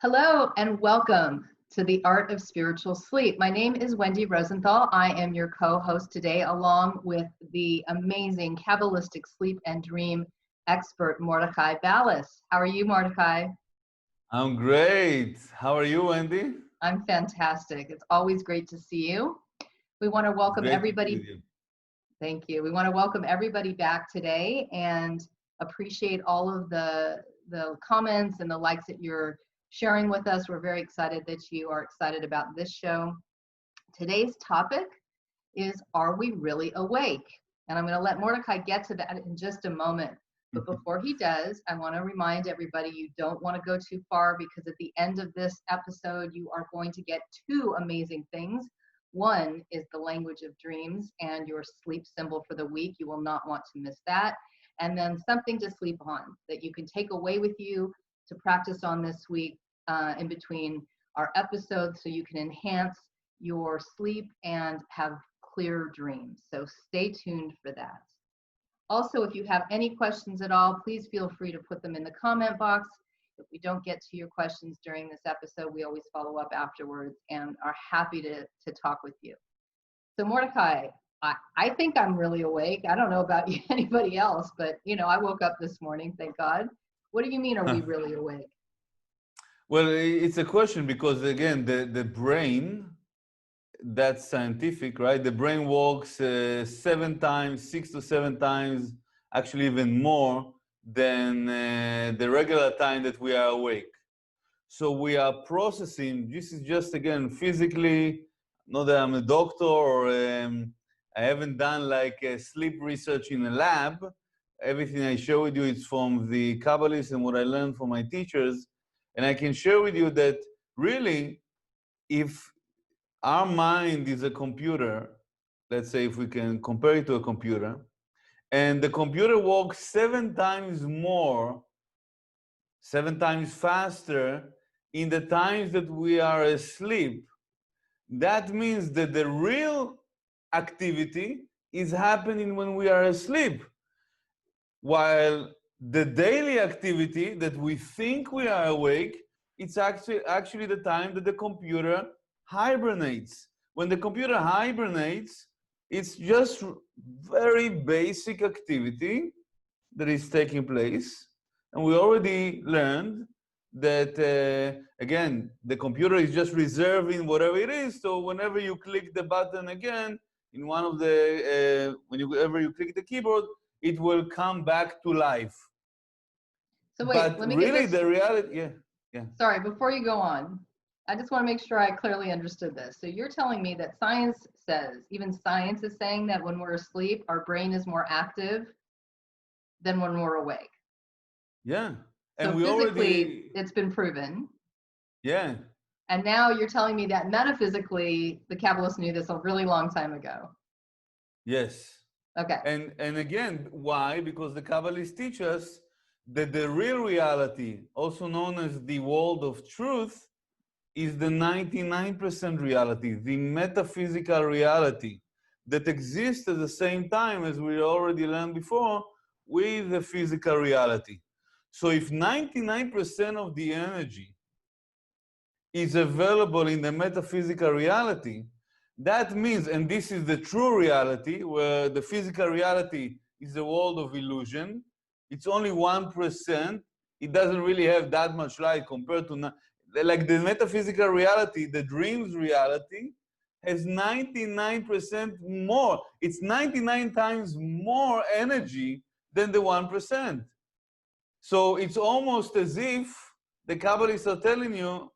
Hello and welcome to the Art of Spiritual Sleep. My name is Wendy Rosenthal. I am your co-host today, along with the amazing Kabbalistic sleep and dream expert, Mordechay Balas. How are you, Mordechay? I'm great. How are you, Wendy? I'm fantastic. It's always great to see you. We want to welcome Great to be everybody. with you. Thank you. We want to welcome everybody back today and appreciate all of the comments and the likes that you're sharing with us. We're very excited that you are excited about this show. Today's topic is, are we really awake? And I'm going to let Mordechay get to that in just a moment. But before he does, I want to remind everybody you don't want to go too far, because at the end of this episode, you are going to get two amazing things. One is the language of dreams and your sleep symbol for the week. You will not want to miss that. And then something to sleep on that you can take away with you to practice on this week in between our episodes, so you can enhance your sleep and have clear dreams. So stay tuned for that. Also, if you have any questions at all, please feel free to put them in the comment box. If we don't get to your questions during this episode, we always follow up afterwards and are happy to talk with you. So Mordechay, I think I'm really awake. I don't know about you, anybody else, but I woke up this morning, thank God. What do you mean, are we really awake? Well, it's a question because, again, the brain, that's scientific, right? The brain works 7 times, 6 to 7 times, actually even more than the regular time that we are awake. So we are processing, this is just, again, physically, not that I'm a doctor or I haven't done like sleep research in a lab. Everything I share with you is from the Kabbalists and what I learned from my teachers. And I can share with you that really, if our mind is a computer, let's say if we can compare it to a computer, and the computer works 7 times more, 7 times faster in the times that we are asleep, that means that the real activity is happening when we are asleep, while the daily activity that we think we are awake, it's actually the time that the computer hibernates. When the computer hibernates, it's just very basic activity that is taking place. And we already learned that, again, the computer is just reserving whatever it is. So whenever you click the button again, in one of the, whenever you click the keyboard, it will come back to life. So wait, but let me really get this. the reality, yeah. Sorry, before you go on, I just want to make sure I clearly understood this. So you're telling me that science says, even science is saying that when we're asleep, our brain is more active than when we're awake. Yeah. So And we physically, it's been proven. Yeah. And now you're telling me that metaphysically, the Kabbalists knew this a really long time ago. Yes. Okay. And again, why? Because the Kabbalists teach us that the real reality, also known as the world of truth, is the 99% reality, the metaphysical reality that exists at the same time, as we already learned before, with the physical reality. So if 99% of the energy is available in the metaphysical reality, that means, and this is the true reality, where the physical reality is a world of illusion, it's only 1%, it doesn't really have that much light compared to, like the metaphysical reality, the dreams reality, has 99% more. It's 99 times more energy than the 1%. So it's almost as if the Kabbalists are telling you,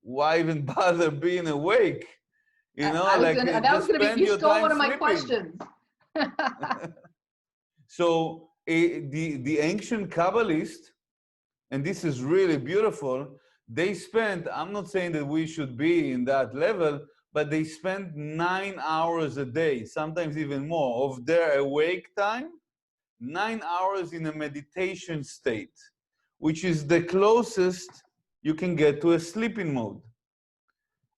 why even bother being awake? You know, that was going to be, you stole one of my questions. So the ancient Kabbalists, and this is really beautiful, they spent, I'm not saying that we should be in that level, but they spent 9 hours a day, sometimes even more, of their awake time, 9 hours in a meditation state, which is the closest you can get to a sleeping mode.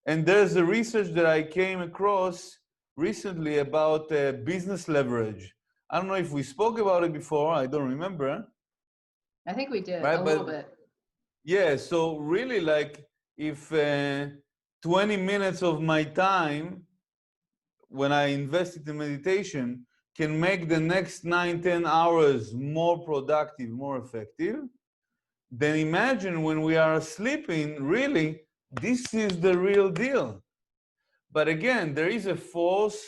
And there's a research that I came across recently about business leverage. I don't know if we spoke about it before, I don't remember. I think we did, right? a little bit. Yeah, so really like if 20 minutes of my time when I invested in meditation can make the next 9-10 hours more productive, more effective, then imagine when we are sleeping, really, this is the real deal. But again, there is a force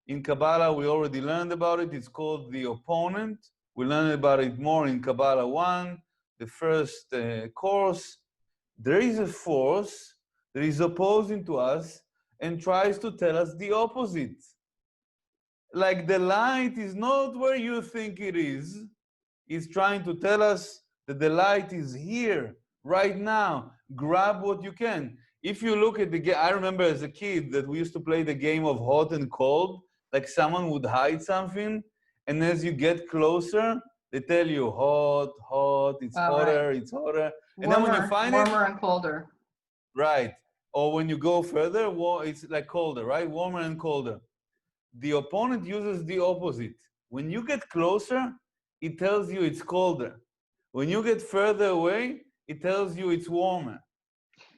in Kabbalah, we already learned about it, it's called the opponent. We learned about it more in Kabbalah 1, the first course. There is a force that is opposing to us and tries to tell us the opposite. Like the light is not where you think it is. It's trying to tell us that the light is here, right now. Grab what you can. If you look at the game, I remember as a kid that we used to play the game of hot and cold, like someone would hide something, and as you get closer, they tell you hot, hot, it's hotter, it's hotter. And then when you find it, warmer and colder. right. Or when you go further, it's like colder, right? Warmer and colder. The opponent uses the opposite. When you get closer, it tells you it's colder. When you get further away, it tells you it's warmer.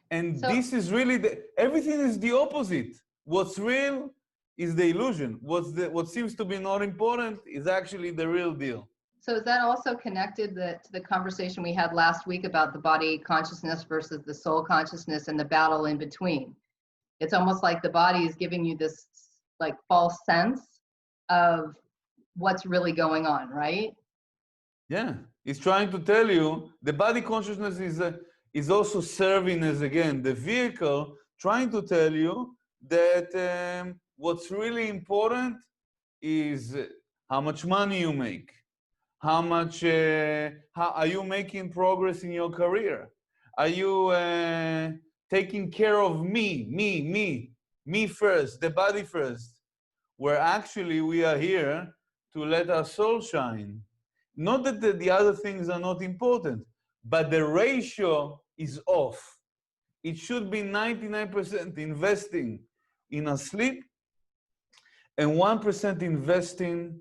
And So, this is really, everything is the opposite. What's real is the illusion. What seems to be not important is actually the real deal. so is that also connected to the conversation we had last week about the body consciousness versus the soul consciousness and the battle in between? It's almost like the body is giving you this like false sense of what's really going on, right? Yeah, it's trying to tell you the body consciousness is also serving as, again, the vehicle, trying to tell you that what's really important is how much money you make, how are you making progress in your career, are you taking care of me first, the body first, where actually we are here to let our soul shine. Not that the other things are not important, but the ratio is off. It should be 99% investing in our sleep and 1% investing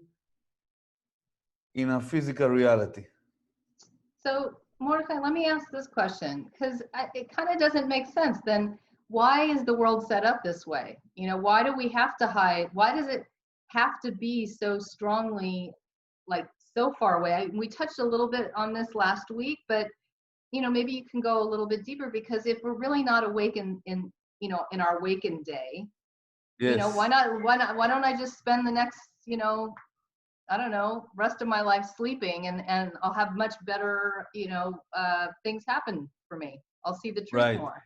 in our physical reality. So, Mordechay, let me ask this question, because it kind of doesn't make sense. Then why is the world set up this way? You know, why do we have to hide? Why does it have to be so strongly, like so far away? We touched a little bit on this last week, but you know, maybe you can go a little bit deeper, because if we're really not awake in you know, in our awakened day, Yes. You know, why don't I just spend the next, you know, I don't know, rest of my life sleeping, and I'll have much better, you know, things happen for me. I'll see the truth more.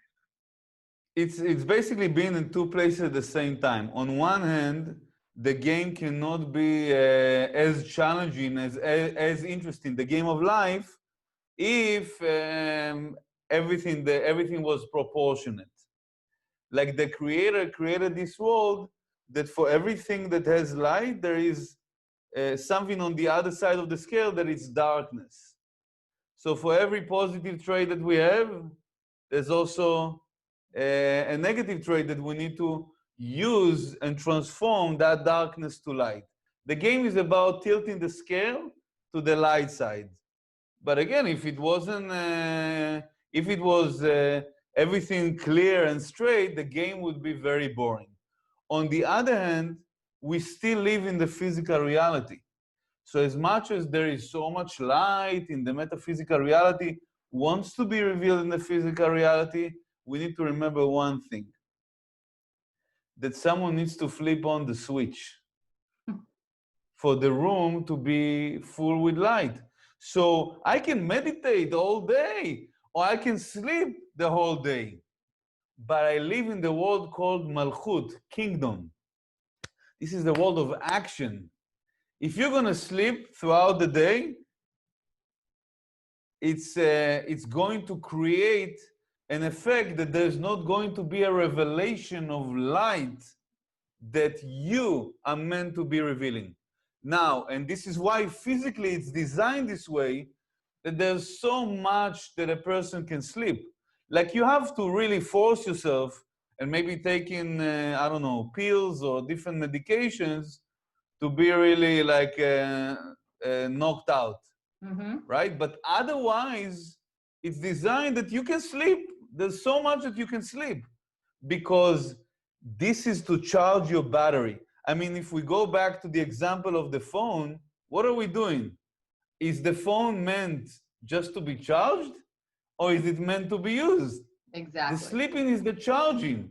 It's basically being in two places at the same time. On one hand, the game cannot be as challenging, as interesting, the game of life, if everything was proportionate. Like the creator created this world that for everything that has light, there is something on the other side of the scale that is darkness. So for every positive trait that we have, there's also a negative trait that we need to use and transform that darkness to light. The game is about tilting the scale to the light side. But again, if it wasn't, if it was everything clear and straight, the game would be very boring. On the other hand, we still live in the physical reality. So as much as there is so much light in the metaphysical reality wants to be revealed in the physical reality, we need to remember one thing, that someone needs to flip on the switch for the room to be full with light. So I can meditate all day, or I can sleep the whole day. But I live in the world called Malchut, kingdom. This is the world of action. If you're going to sleep throughout the day, it's going to create an effect that there's not going to be a revelation of light that you are meant to be revealing. Now, and this is why physically it's designed this way, that there's so much that a person can sleep. Like you have to really force yourself and maybe taking, I don't know, pills or different medications to be really like knocked out, right? But otherwise, It's designed that you can sleep. There's so much that you can sleep because this is to charge your battery. I mean, if we go back to the example of the phone, what are we doing? Is the phone meant just to be charged, or is it meant to be used? Exactly. The sleeping is the charging.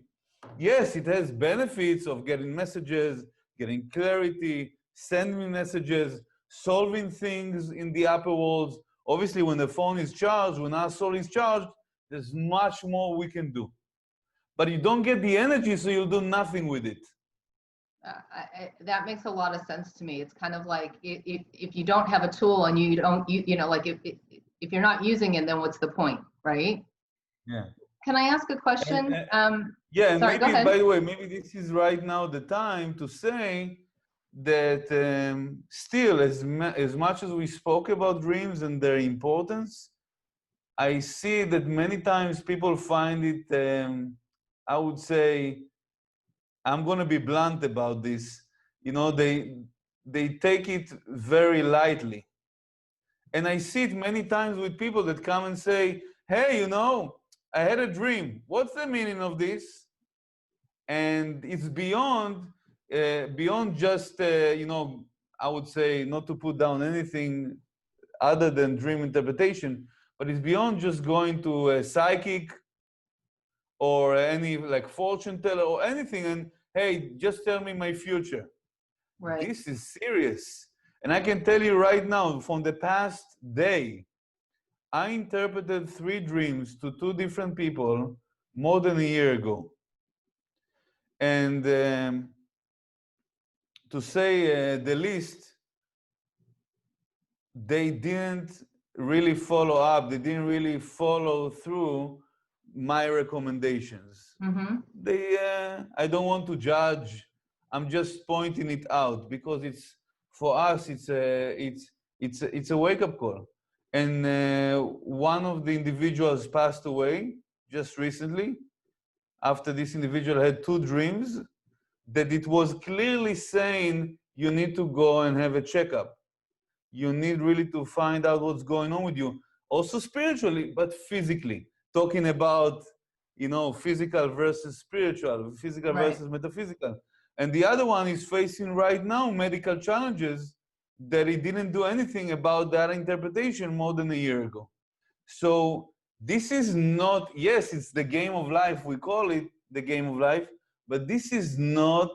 Yes, it has benefits of getting messages, getting clarity, sending messages, solving things in the upper worlds. Obviously, when the phone is charged, when our soul is charged, there's much more we can do. But you don't get the energy, so you'll do nothing with it. That makes a lot of sense to me. It's kind of like if you don't have a tool and you don't, like if you're not using it, then what's the point, right? Yeah. Can I ask a question? Yeah, and sorry, maybe, go ahead. by the way, maybe this is right now the time to say that still, as much as we spoke about dreams and their importance, I see that many times people find it, I would say, I'm going to be blunt about this, they take it very lightly. And I see it many times with people that come and say, hey, I had a dream. What's the meaning of this? And it's beyond just, I would say, not to put down anything other than dream interpretation, but it's beyond just going to a psychic or any like fortune teller or anything and, hey, just tell me my future. Right. This is serious. And I can tell you right now, from the past day, I interpreted 3 dreams to 2 different people more than a year ago. And to say the least, they didn't really follow up. They didn't really follow through my recommendations. Mm-hmm. I don't want to judge. I'm just pointing it out because it's, for us, it's a wake-up call. And one of the individuals passed away just recently after this individual had 2 dreams that it was clearly saying you need to go and have a checkup. You need really to find out what's going on with you. Also spiritually, but physically. Talking about, physical versus spiritual, physical Right. versus metaphysical. And the other one is facing right now medical challenges that he didn't do anything about that interpretation more than a year ago. So this is not, yes, it's the game of life. We call it the game of life, but this is not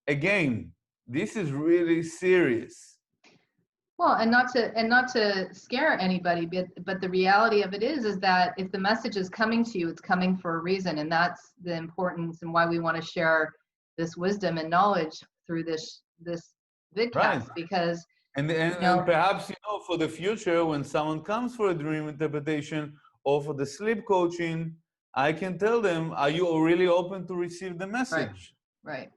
a game. This is really serious. Well, and not to scare anybody, but the reality of it is that if the message is coming to you, it's coming for a reason, and that's the importance and why we want to share this wisdom and knowledge through this vidcast. Right. Because and perhaps for the future, when someone comes for a dream interpretation or for the sleep coaching, I can tell them, are you really open to receive the message? Right.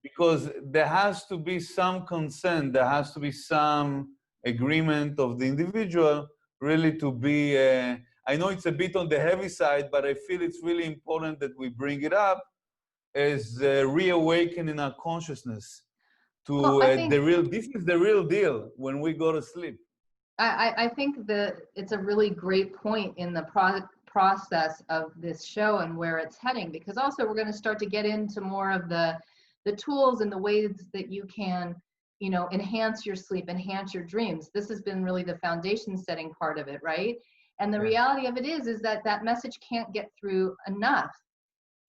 Because there has to be some consent, there has to be some agreement of the individual really to be, I know it's a bit on the heavy side, but I feel it's really important that we bring it up as reawakening our consciousness to this is the real deal when we go to sleep. I think that it's a really great point in the process of this show and where it's heading, because also we're going to start to get into more of the tools and the ways that you can, enhance your sleep, enhance your dreams. This has been really the foundation setting part of it, right? And the reality of it is that message can't get through enough.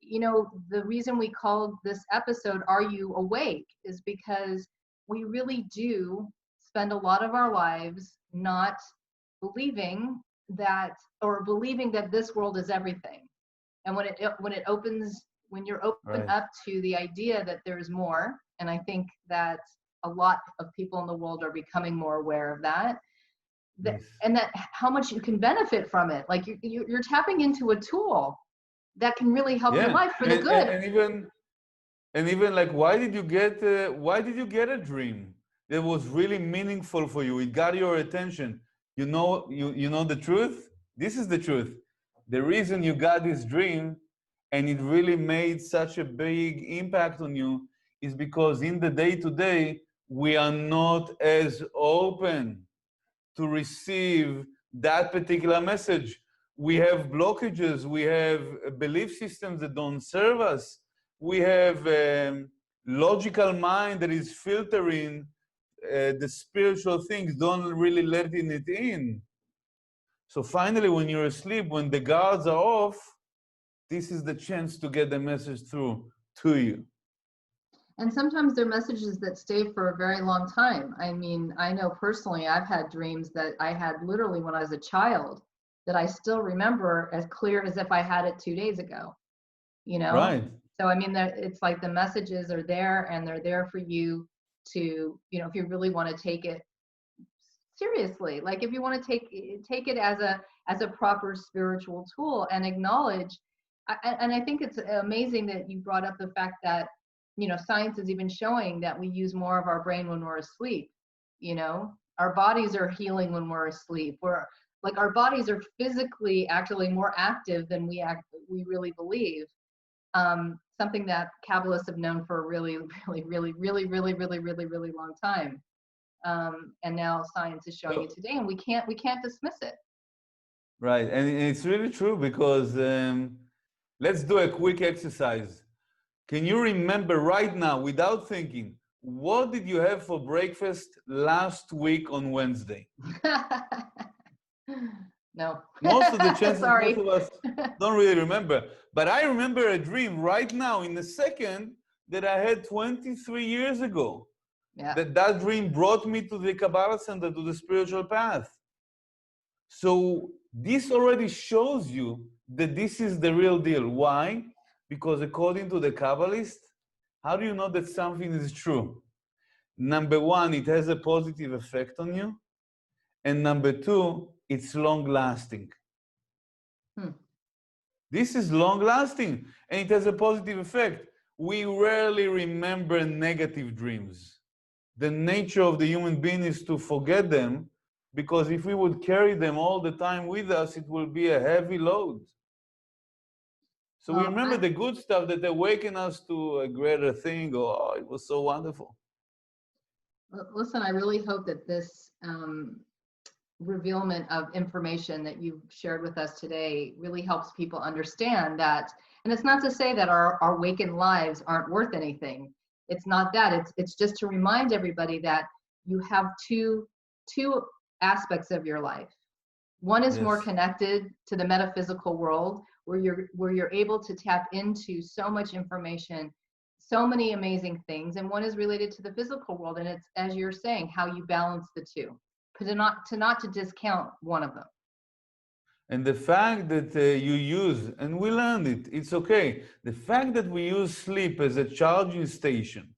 The reason we called this episode "Are You Awake?" is because we really do spend a lot of our lives not believing that, or believing that this world is everything. And when you're open up to the idea that there's more, and I think that a lot of people in the world are becoming more aware of that, and that how much you can benefit from it. Like you're tapping into a tool that can really help your life for the good. And even like, why did you get a dream that was really meaningful for you? It got your attention. You know the truth? This is the truth. The reason you got this dream and it really made such a big impact on you is because in the day-to-day, we are not as open to receive that particular message. We have blockages. We have belief systems that don't serve us. We have logical mind that is filtering the spiritual things, don't really letting it in. So finally, when you're asleep, when the guards are off, this is the chance to get the message through to you. And sometimes they're messages that stay for a very long time. I mean, I know personally, I've had dreams that I had literally when I was a child that I still remember as clear as if I had it 2 days ago, you know? Right. So, I mean, it's like the messages are there and they're there for you to, you know, if you really want to take it seriously, like if you want to take it as a proper spiritual tool and acknowledge. And I think it's amazing that you brought up the fact that, you know, science is even showing that we use more of our brain when we're asleep. You know, our bodies are healing when we're asleep. We're like, our bodies are physically actually more active than we really believe. Something that Kabbalists have known for a really long time. And now science is showing it today, and we can't dismiss it. Right, and it's really true because let's do a quick exercise. Can you remember right now, without thinking, what did you have for breakfast last week on Wednesday? No. Most of the chances, Sorry. most of us don't really remember. But I remember a dream right now in a second that I had 23 years ago. Yeah. That dream brought me to the Kabbalah Center, to the spiritual path. So this already shows you that this is the real deal. Why? Because according to the Kabbalists, how do you know that something is true? Number one, it has a positive effect on you. And number two, it's long-lasting. This is long-lasting, and it has a positive effect. We rarely remember negative dreams. The nature of the human being is to forget them, because if we would carry them all the time with us, it will be a heavy load. So we remember the good stuff that awaken us to a greater thing. Oh, it was so wonderful. Listen, I really hope that this revealment of information that you've shared with us today really helps people understand that. And it's not to say that our awakened lives aren't worth anything. It's not that. It's just to remind everybody that you have two aspects of your life. One is more connected to the metaphysical world, where you're able to tap into so much information, so many amazing things, and one is related to the physical world, and it's, as you're saying, how you balance the two, not to discount one of them. And the fact that you use, and we learned it, it's okay. The fact that we use sleep as a charging station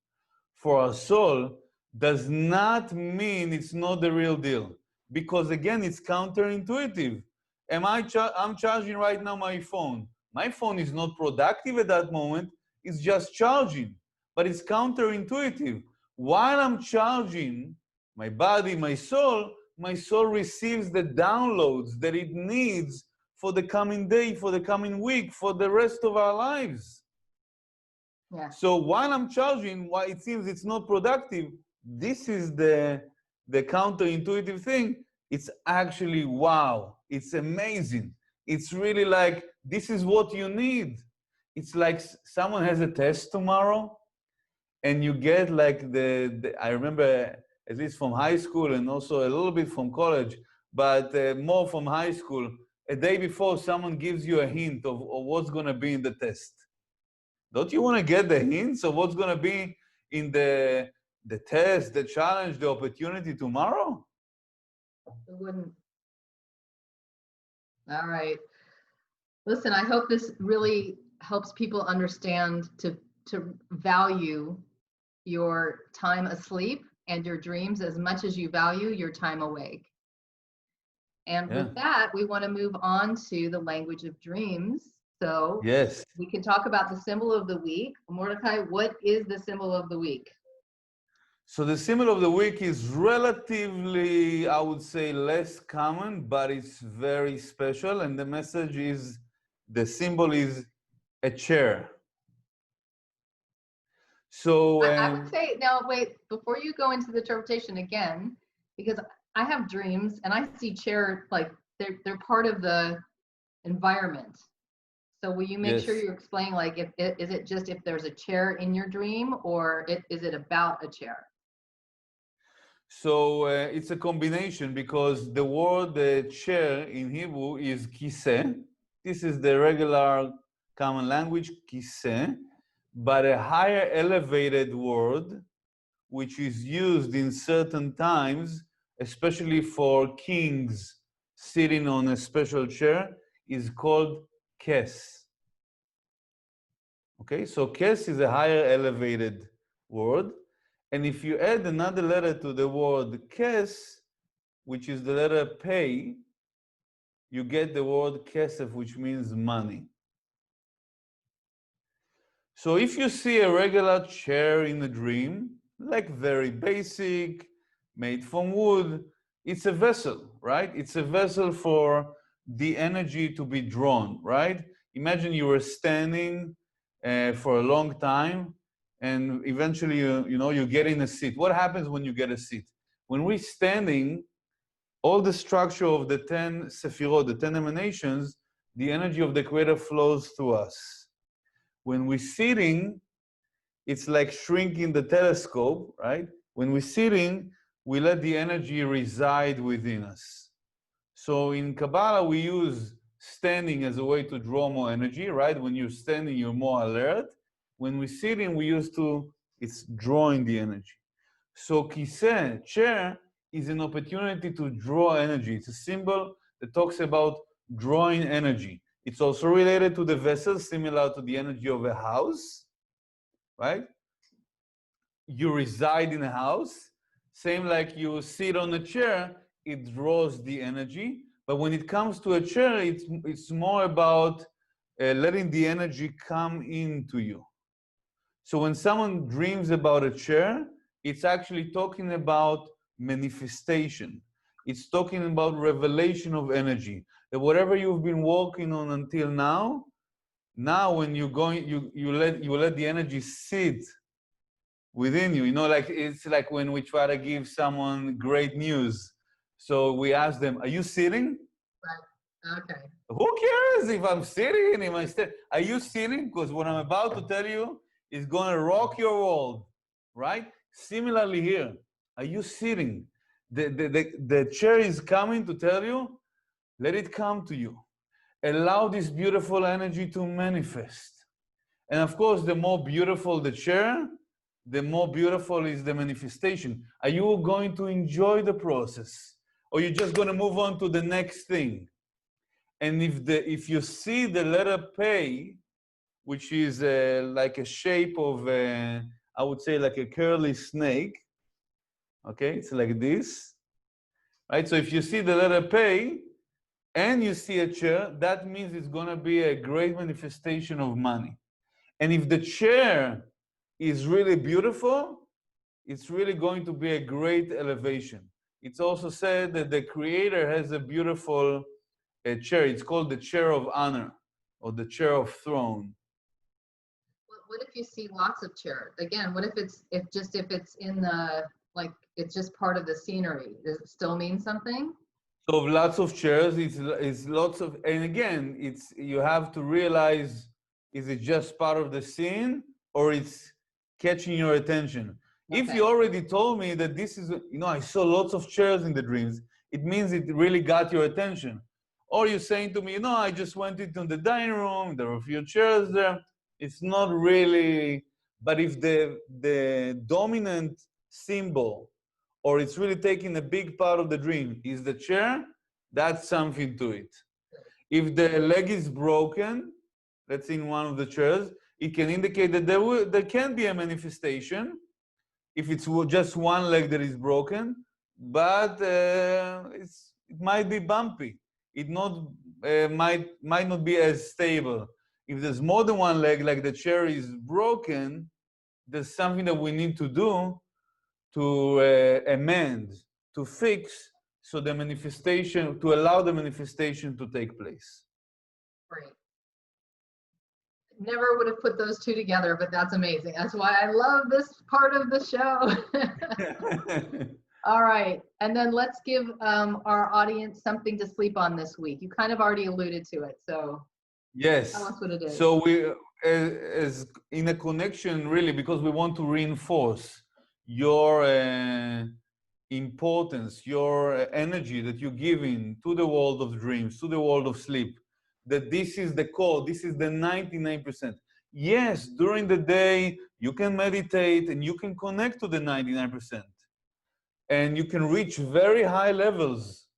for our soul does not mean it's not the real deal. Because again, it's counterintuitive. I'm charging right now my phone. My phone is not productive at that moment. It's just charging, but it's counterintuitive. While I'm charging my body, my soul receives the downloads that it needs for the coming day, for the coming week, for the rest of our lives. Yeah. So while I'm charging, why it seems it's not productive, this is the counterintuitive thing. It's actually, wow, it's amazing. It's really like, this is what you need. It's like someone has a test tomorrow and you get like I remember at least from high school and also a little bit from college, but more from high school, a day before someone gives you a hint of what's gonna be in the test. Don't you wanna get the hints of what's gonna be in the test, the challenge, the opportunity tomorrow? It wouldn't. All right. Listen, I hope this really helps people understand to value your time asleep and your dreams as much as you value your time awake. And with that, we want to move on to the language of dreams. So yes, we can talk about the symbol of the week. Mordechay, what is the symbol of the week? So the symbol of the week is relatively, I would say, less common, but it's very special. And the message is, the symbol is a chair. So I would say, now wait, before you go into the interpretation again, because I have dreams and I see chair, like they're part of the environment. So will you make sure Yes. you explain, like, is it just if there's a chair in your dream, or is it about a chair? So it's a combination because the word chair in Hebrew is kiseh. This is the regular common language, kiseh, but a higher elevated word, which is used in certain times, especially for kings sitting on a special chair, is called kes. Okay, so kes is a higher elevated word. And if you add another letter to the word kes, which is the letter pay, you get the word kesef, which means money. So if you see a regular chair in a dream, like very basic, made from wood, it's a vessel, right? It's a vessel for the energy to be drawn, right? Imagine you were standing for a long time, and eventually you get in a seat. What happens when you get a seat? When we're standing, all the structure of the 10 sephirot, the 10 emanations, the energy of the Creator flows through us. When we're sitting, it's like shrinking the telescope, right? When we're sitting, we let the energy reside within us. So in Kabbalah, we use standing as a way to draw more energy, right? When you're standing, you're more alert. When we're sitting, it's drawing the energy. So kiseh, chair, is an opportunity to draw energy. It's a symbol that talks about drawing energy. It's also related to the vessel, similar to the energy of a house, right? You reside in a house, same like you sit on a chair, it draws the energy. But when it comes to a chair, it's more about letting the energy come into you. So when someone dreams about a chair, it's actually talking about manifestation. It's talking about revelation of energy. That whatever you've been working on until now, when you're going, you let the energy sit within you. You know, like it's like when we try to give someone great news. So we ask them, "Are you sitting?" Right. Okay. Who cares if I'm sitting? If I stand? Are you sitting? Because what I'm about to tell you is going to rock your world, right? Similarly here, are you sitting? The chair is coming to tell you, let it come to you. Allow this beautiful energy to manifest. And of course, the more beautiful the chair, the more beautiful is the manifestation. Are you going to enjoy the process? Or you're just going to move on to the next thing? And if you see the letter pay, which is like a shape of, I would say like a curly snake, okay? It's like this, right? So if you see the letter pay and you see a chair, that means it's gonna be a great manifestation of money. And if the chair is really beautiful, it's really going to be a great elevation. It's also said that the Creator has a beautiful chair. It's called the chair of honor or the chair of throne. What if you see lots of chairs? Again, what if it's in the, like, it's just part of the scenery? Does it still mean something? So lots of chairs, it's lots of, and again, you have to realize, is it just part of the scene or it's catching your attention? Okay. If you already told me that this is, I saw lots of chairs in the dreams, it means it really got your attention. Or you're saying to me, I just went into the dining room, there were a few chairs there. It's not really, but if the dominant symbol, or it's really taking a big part of the dream, is the chair, that's something to it. If the leg is broken, let's say in one of the chairs, it can indicate that there can be a manifestation if it's just one leg that is broken, but it might be bumpy. It might not be as stable. If there's more than one leg, like the chair is broken, there's something that we need to do to amend, to fix, so the manifestation, to allow the manifestation to take place. Great. Never would have put those two together, but that's amazing. That's why I love this part of the show. All right. And then let's give our audience something to sleep on this week. You kind of already alluded to it. So tell Yes. us what it is. So we, as in a connection, really, because we want to reinforce your importance, your energy that you're giving to the world of dreams, to the world of sleep, that this is the core, this is the 99%. Yes, during the day, you can meditate and you can connect to the 99%. And you can reach very high levels.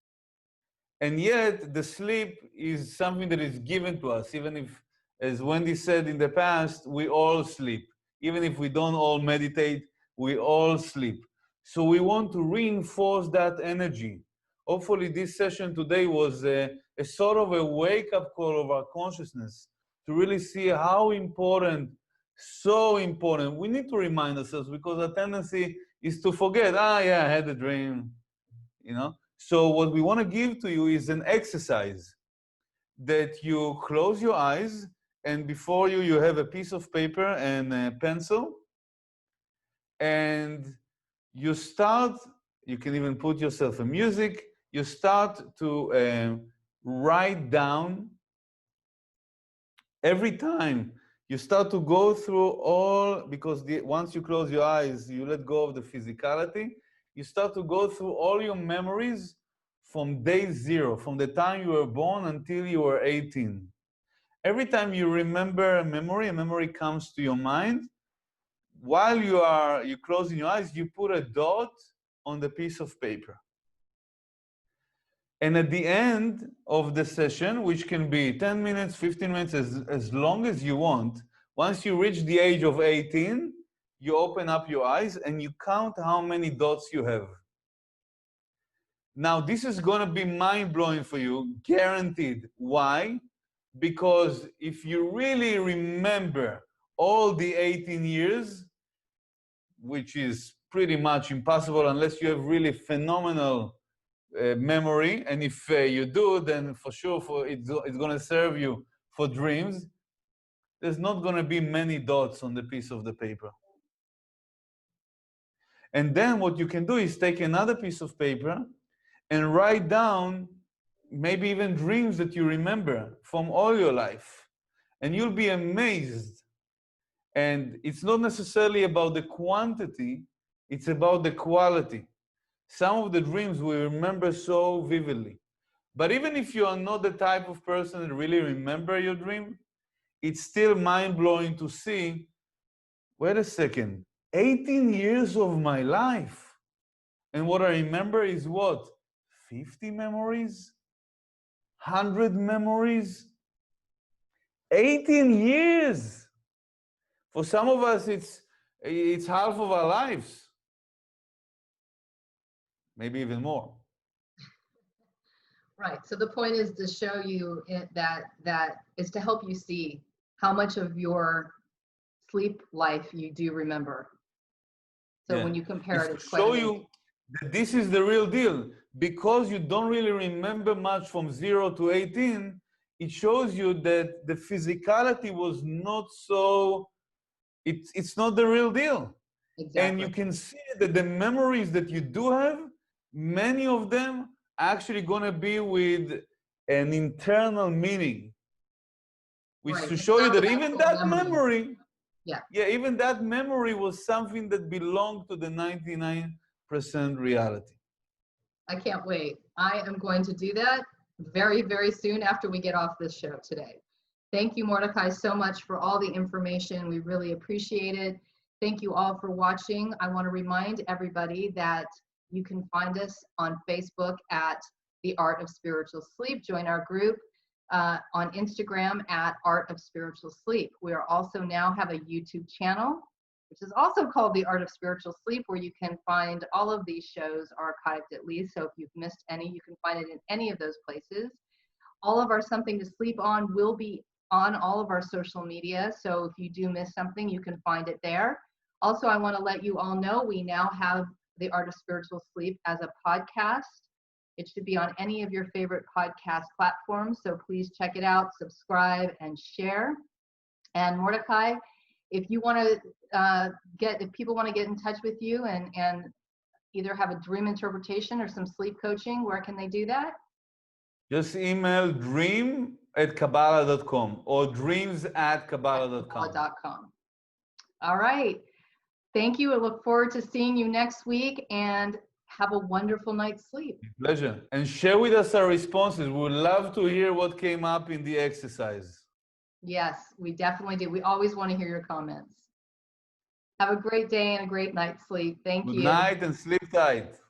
And yet, the sleep is something that is given to us, even if, as Wendy said in the past, we all sleep. Even if we don't all meditate, we all sleep. So we want to reinforce that energy. Hopefully, this session today was a sort of a wake-up call of our consciousness to really see how important, so important. We need to remind ourselves because our tendency is to forget, yeah, I had a dream, you know? So what we want to give to you is an exercise that you close your eyes and before you, you have a piece of paper and a pencil and you start, you can even put yourself a music, you start to write down every time you start to go through all, because once you close your eyes, you let go of the physicality, you start to go through all your memories from day zero, from the time you were born until you were 18. Every time you remember a memory comes to your mind. While you're closing your eyes, you put a dot on the piece of paper. And at the end of the session, which can be 10 minutes, 15 minutes, as long as you want, once you reach the age of 18, you open up your eyes and you count how many dots you have. Now, this is going to be mind-blowing for you, guaranteed. Why? Because if you really remember all the 18 years, which is pretty much impossible unless you have really phenomenal memory, and if you do, then for sure it's going to serve you for dreams. There's not going to be many dots on the piece of the paper. And then what you can do is take another piece of paper and write down maybe even dreams that you remember from all your life. And you'll be amazed. And it's not necessarily about the quantity, it's about the quality. Some of the dreams we remember so vividly. But even if you are not the type of person that really remember your dream, it's still mind-blowing to see, wait a second, 18 years of my life. And what I remember is what? 50 memories? 100 memories? 18 years! For some of us, it's half of our lives. Maybe even more. Right. So the point is to show you that is to help you see how much of your sleep life you do remember. So when you compare it, it's quite amazing. Show you that this is the real deal. Because you don't really remember much from 0 to 18, it shows you that the physicality was not so, it's not the real deal. Exactly. And you can see that the memories that you do have, many of them actually going to be with an internal meaning, which right. to show you that even that memory, yeah, even that memory was something that belonged to the 99% reality. I can't wait. I am going to do that very, very soon after we get off this show today. Thank you, Mordechay, so much for all the information. We really appreciate it. Thank you all for watching. I want to remind everybody that you can find us on Facebook at The Art of Spiritual Sleep. Join our group on Instagram at Art of Spiritual Sleep. We are also now have a YouTube channel, which is also called The Art of Spiritual Sleep, where you can find all of these shows archived at least. So if you've missed any, you can find it in any of those places. All of our Something to Sleep On will be on all of our social media. So if you do miss something, you can find it there. Also, I want to let you all know we now have The Art of Spiritual Sleep as a podcast. It should be on any of your favorite podcast platforms. So please check it out, subscribe, and share. And Mordechay, if you want to if people want to get in touch with you and either have a dream interpretation or some sleep coaching, where can they do that? Just email dream@kabbalah.com or dreams@kabbalah.com. Kabbalah.com. All right. Thank you. I look forward to seeing you next week, and have a wonderful night's sleep. Pleasure. And share with us our responses. We would love to hear what came up in the exercise. Yes, we definitely do. We always want to hear your comments. Have a great day and a great night's sleep. Thank you. Good night and sleep tight.